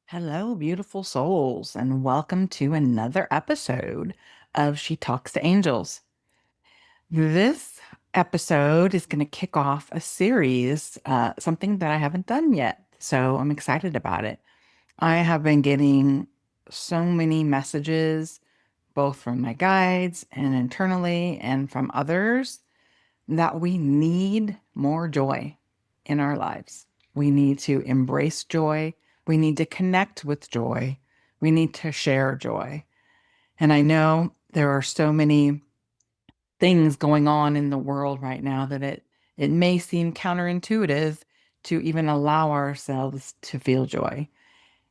Hello, beautiful souls, and welcome to another episode of She Talks to Angels. This episode is going to kick off a series, something that I haven't done yet. So I'm excited about it. I have been getting so many messages, both from my guides and internally, and from others, that we need more joy in our lives. We need to embrace joy. We need to connect with joy. We need to share joy. And I know there are so many things going on in the world right now that it may seem counterintuitive to even allow ourselves to feel joy.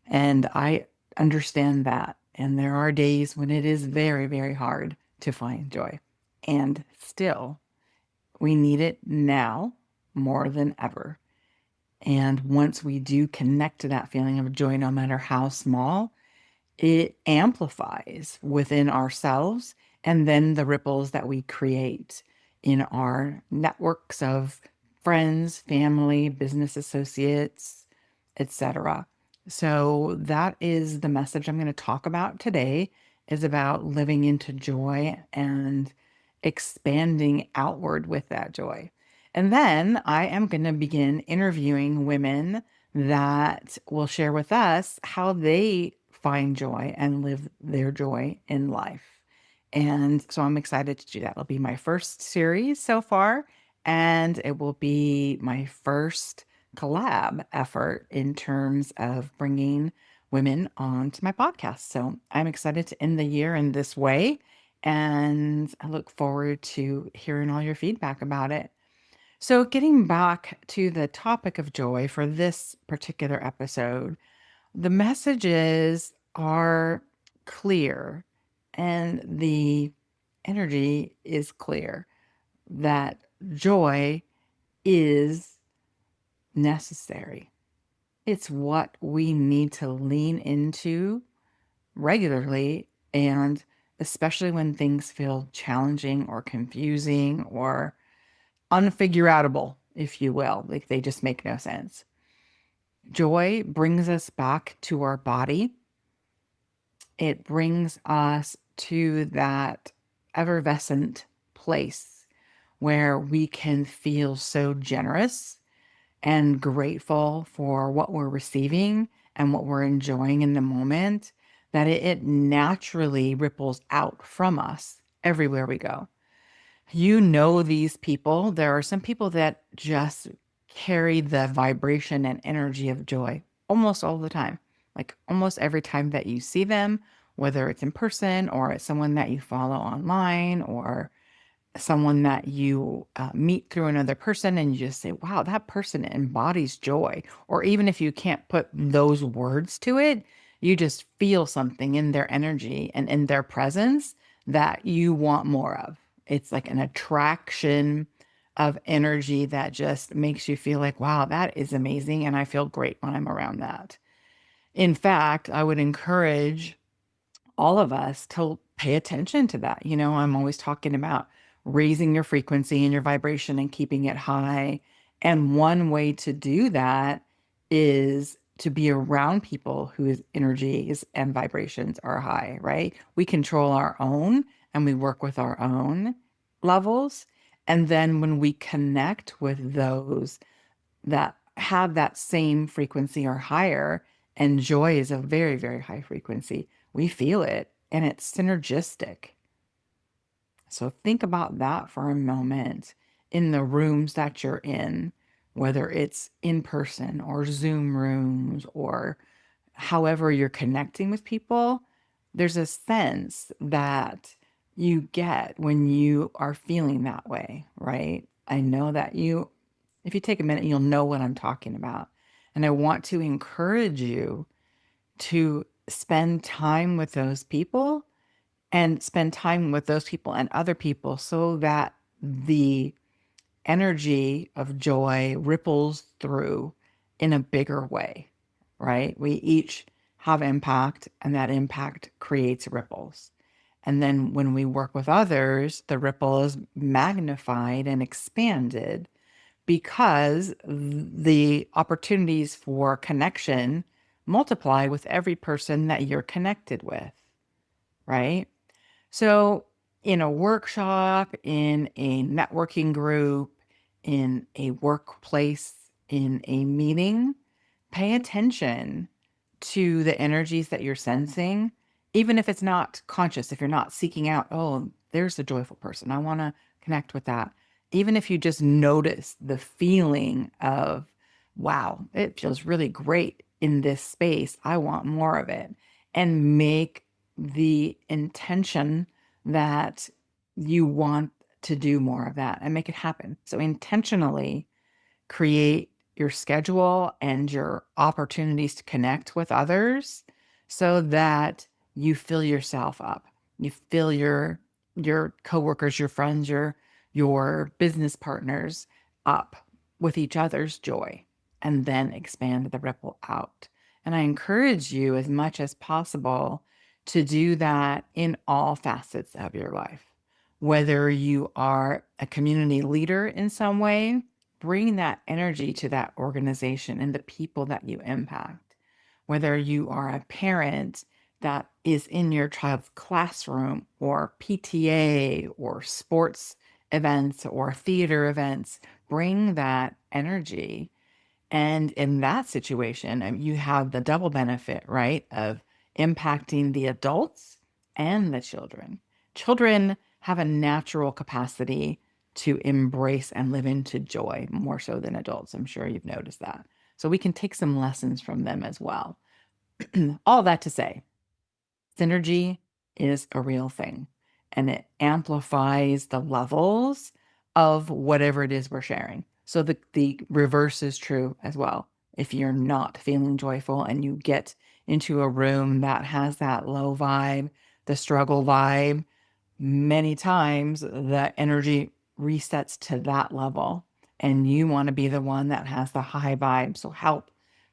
And I understand that. And there are days when it is very, very hard to find joy. And still, we need it now more than ever. And once we do connect to that feeling of joy, no matter how small, it amplifies within ourselves and then the ripples that we create in our networks of friends, family, business associates, etc. So that is the message I'm going to talk about today is about living into joy and expanding outward with that joy. And then I am going to begin interviewing women that will share with us how they find joy and live their joy in life. And so I'm excited to do that. It'll be my first series so far, and it will be my first collab effort in terms of bringing women onto my podcast. So I'm excited to end the year in this way, and I look forward to hearing all your feedback about it. So, getting back to the topic of joy for this particular episode, the messages are clear and the energy is clear that joy is necessary. It's what we need to lean into regularly, and especially when things feel challenging or confusing or unfigureoutable, if you will, like they just make no sense. Joy brings us back to our body. It brings us to that effervescent place where we can feel so generous and grateful for what we're receiving and what we're enjoying in the moment that it naturally ripples out from us everywhere we go. You know these people. There are some people that just carry the vibration and energy of joy almost all the time. Like almost every time that you see them, whether it's in person or it's someone that you follow online or someone that you meet through another person, and you just say, wow, that person embodies joy. Or even if you can't put those words to it, you just feel something in their energy and in their presence that you want more of. It's like an attraction of energy that just makes you feel like, wow, that is amazing. And I feel great when I'm around that. In fact, I would encourage all of us to pay attention to that. You know, I'm always talking about raising your frequency and your vibration and keeping it high. And one way to do that is to be around people whose energies and vibrations are high, right? We control our own and we work with our own levels. And then when we connect with those that have that same frequency or higher, and joy is a very, very high frequency, we feel it and it's synergistic. So think about that for a moment in the rooms that you're in, whether it's in person or Zoom rooms or however you're connecting with people. There's a sense that you get when you are feeling that way, right? I know that if you take a minute, you'll know what I'm talking about. And I want to encourage you to spend time with those people and spend time with those people and other people so that the energy of joy ripples through in a bigger way, right? We each have impact, and that impact creates ripples. And then when we work with others, the ripple is magnified and expanded because the opportunities for connection multiply with every person that you're connected with, right? So, in a workshop, in a networking group, in a workplace, in a meeting, pay attention to the energies that you're sensing, even if it's not conscious, if you're not seeking out, oh, there's a joyful person. I want to connect with that. Even if you just notice the feeling of, wow, it feels really great in this space. I want more of it. And make the intention that you want to do more of that and make it happen. So intentionally create your schedule and your opportunities to connect with others so that you fill yourself up. You fill your coworkers, your friends, your business partners up with each other's joy and then expand the ripple out. And I encourage you as much as possible to do that in all facets of your life. Whether you are a community leader in some way, bring that energy to that organization and the people that you impact. Whether you are a parent that is in your child's classroom or PTA or sports events or theater events, bring that energy. And in that situation, you have the double benefit, right, of impacting the adults and the children. Children have a natural capacity to embrace and live into joy more so than adults. I'm sure you've noticed that. So we can take some lessons from them as well. All that to say, synergy is a real thing and it amplifies the levels of whatever it is we're sharing. So the reverse is true as well. If you're not feeling joyful and you get into a room that has that low vibe, the struggle vibe, many times the energy resets to that level. And you want to be the one that has the high vibe. So help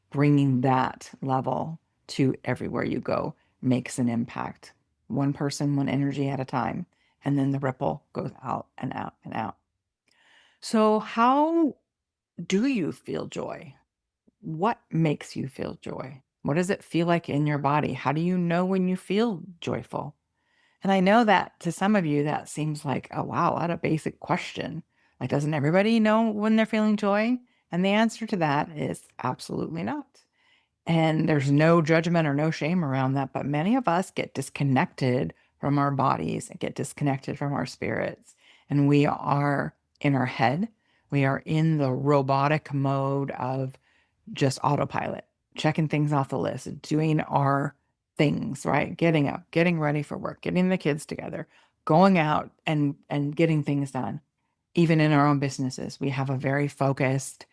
bringing that level to everywhere you go makes an impact. One person, one energy at a time. And then the ripple goes out and out and out. So, how do you feel joy? What makes you feel joy? What does it feel like in your body? How do you know when you feel joyful? And I know that to some of you, that seems like, oh, wow, what a basic question. Like, doesn't everybody know when they're feeling joy? And the answer to that is absolutely not. And there's no judgment or no shame around that. But many of us get disconnected from our bodies and get disconnected from our spirits. And we are in our head. We are in the robotic mode of just autopilot, checking things off the list, doing our things, right? Getting up, getting ready for work, getting the kids together, going out and getting things done. Even in our own businesses, we have a very focused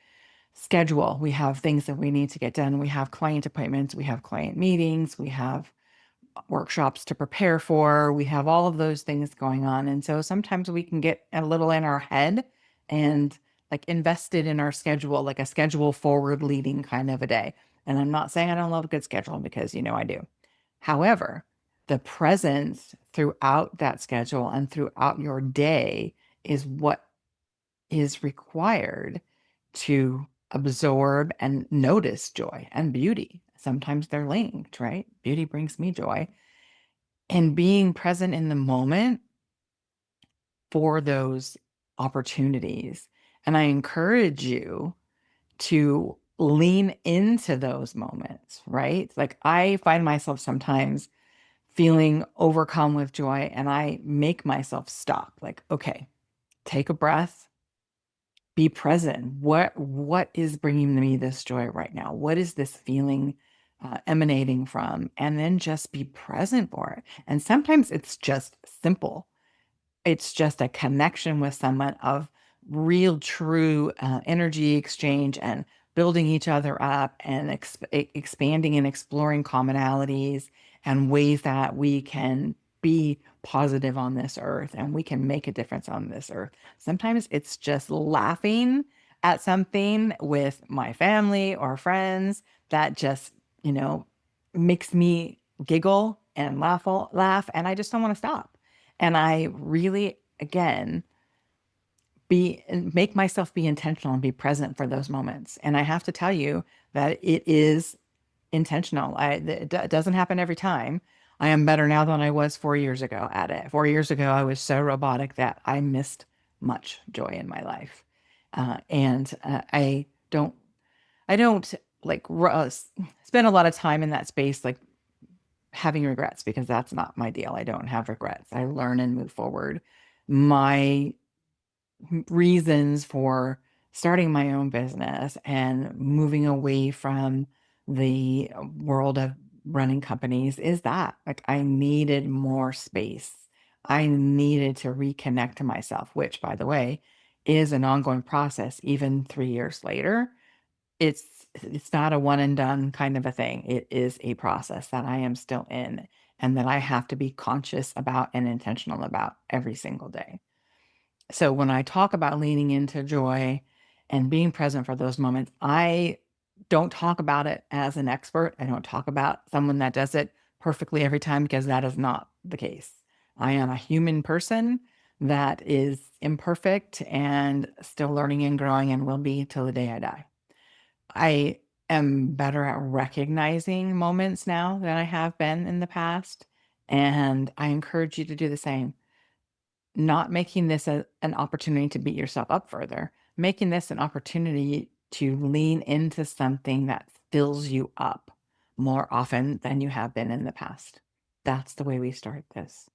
schedule. We have things that we need to get done. We have client appointments, we have client meetings, we have workshops to prepare for. We have all of those things going on. And so sometimes we can get a little in our head and like invested in our schedule, like a schedule forward leading kind of a day. And I'm not saying I don't love a good schedule because, I do. However, the presence throughout that schedule and throughout your day is what is required to absorb and notice joy and beauty. Sometimes they're linked, right? Beauty brings me joy. And being present in the moment for those opportunities. And I encourage you to lean into those moments, right? Like I find myself sometimes feeling overcome with joy and I make myself stop. Like, okay, take a breath, be present. What is bringing me this joy right now? What is this feeling emanating from? And then just be present for it. And sometimes it's just simple. It's just a connection with someone of real, true energy exchange and building each other up and expanding and exploring commonalities and ways that we can be positive on this earth and we can make a difference on this earth. Sometimes it's just laughing at something with my family or friends that just, you know, makes me giggle and laugh, and I just don't want to stop. And I really, again, make myself be intentional and be present for those moments. And I have to tell you that it is intentional. It doesn't happen every time. I am better now than I was 4 years ago at it. 4 years ago, I was so robotic that I missed much joy in my life. And I don't like spend a lot of time in that space, like having regrets, because that's not my deal. I don't have regrets. I learn and move forward. My reasons for starting my own business and moving away from the world of running companies is that, like, I needed more space. I needed to reconnect to myself, which, by the way, is an ongoing process even 3 years later. It's it's not a one and done kind of a thing. It is a process that I am still in and that I have to be conscious about and intentional about every single day. So when I talk about leaning into joy and being present for those moments, I don't talk about it as an expert. I don't talk about someone that does it perfectly every time, because that is not the case. I am a human person that is imperfect and still learning and growing and will be till the day I die. I am better at recognizing moments now than I have been in the past, and I encourage you to do the same. Not making this an opportunity to beat yourself up further, making this an opportunity to lean into something that fills you up more often than you have been in the past. That's the way we start this.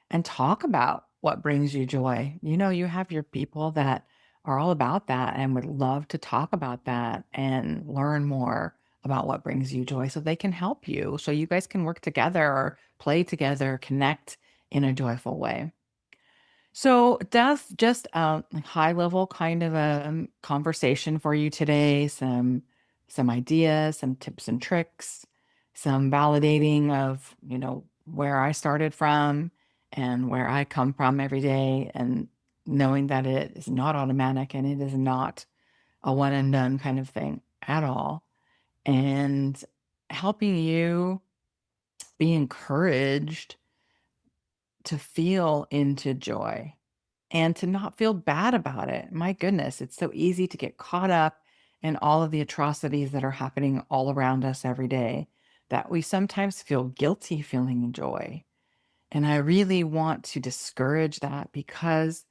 And talk about what brings you joy. You have your people that are all about that and would love to talk about that and learn more about what brings you joy so they can help you, so you guys can work together or play together, connect in a joyful way. So that's just a high level kind of a conversation for you today. Some ideas, some tips and tricks, some validating of where I started from and where I come from every day, and knowing that it is not automatic and it is not a one and done kind of thing at all, and helping you be encouraged to feel into joy and to not feel bad about it. My goodness, it's so easy to get caught up in all of the atrocities that are happening all around us every day that we sometimes feel guilty feeling joy. And I really want to discourage that, because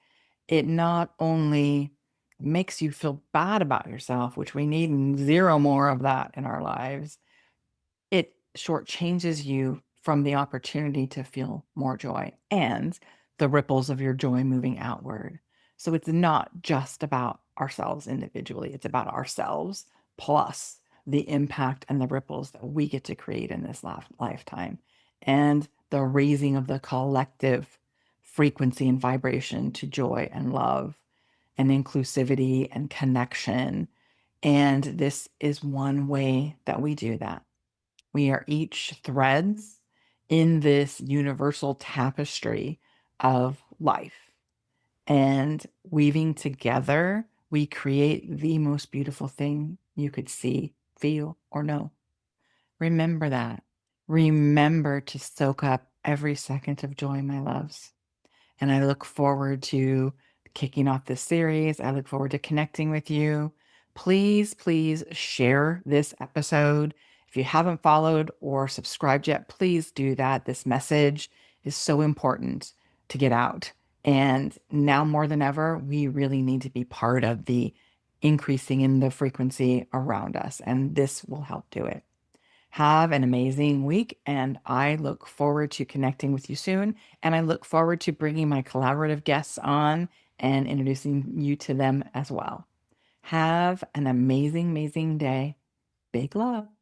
it not only makes you feel bad about yourself, which we need zero more of that in our lives, it shortchanges you from the opportunity to feel more joy and the ripples of your joy moving outward. So it's not just about ourselves individually, it's about ourselves plus the impact and the ripples that we get to create in this lifetime, and the raising of the collective frequency and vibration to joy and love and inclusivity and connection. And this is one way that we do that. We are each threads in this universal tapestry of life. And weaving together, we create the most beautiful thing you could see, feel, or know. Remember that. Remember to soak up every second of joy, my loves. And I look forward to kicking off this series. I look forward to connecting with you. Please, please share this episode. If you haven't followed or subscribed yet, please do that. This message is so important to get out. And now more than ever, we really need to be part of the increasing in the frequency around us. And this will help do it. Have an amazing week, and I look forward to connecting with you soon. And I look forward to bringing my collaborative guests on and introducing you to them as well. Have an amazing, amazing day. Big love.